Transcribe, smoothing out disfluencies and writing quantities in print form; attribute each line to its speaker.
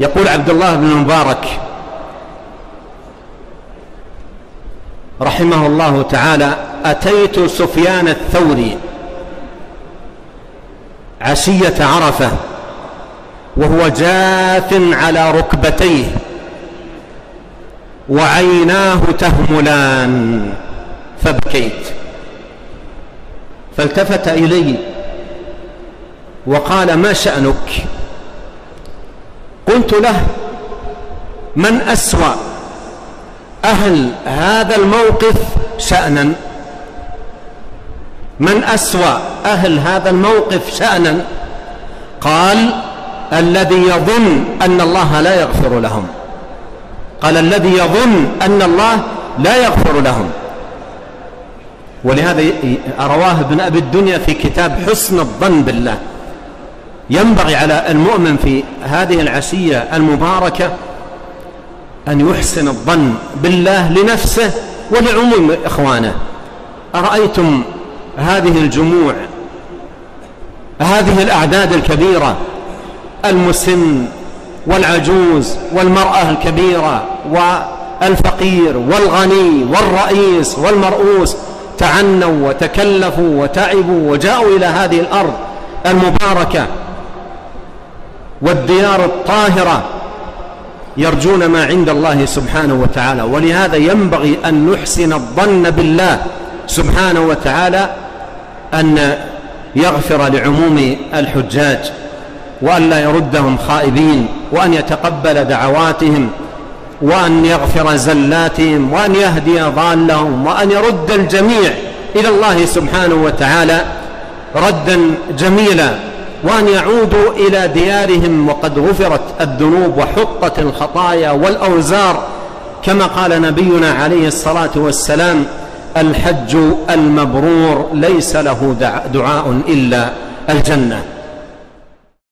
Speaker 1: يقول عبد الله بن المبارك رحمه الله تعالى: أتيت سفيان الثوري عشية عرفة وهو جاث على ركبتيه وعيناه تهملان فبكيت، فالتفت إلي وقال: ما شأنك؟ قلت له: من أسوأ أهل هذا الموقف شأنا؟ من أسوأ أهل هذا الموقف شأنا؟ قال: الذي يظن أن الله لا يغفر لهم. قال: الذي يظن أن الله لا يغفر لهم. ولهذا رواه ابن أبي الدنيا في كتاب حسن الظن بالله. ينبغي على المؤمن في هذه العشية المباركة أن يحسن الظن بالله لنفسه ولعموم إخوانه. أرأيتم هذه الجموع، هذه الأعداد الكبيرة، المسن والعجوز والمرأة الكبيرة والفقير والغني والرئيس والمرؤوس، تعنوا وتكلفوا وتعبوا وجاءوا إلى هذه الأرض المباركة والديار الطاهرة يرجون ما عند الله سبحانه وتعالى. ولهذا ينبغي أن نحسن الظن بالله سبحانه وتعالى أن يغفر لعموم الحجاج، وأن لا يردهم خائبين، وأن يتقبل دعواتهم، وأن يغفر زلاتهم، وأن يهدي ضالهم، وأن يرد الجميع إلى الله سبحانه وتعالى ردا جميلا، وأن يعودوا إلى ديارهم وقد غفرت الذنوب وحطت الخطايا والأوزار، كما قال نبينا عليه الصلاة والسلام: الحج المبرور ليس له دعاء إلا الجنة.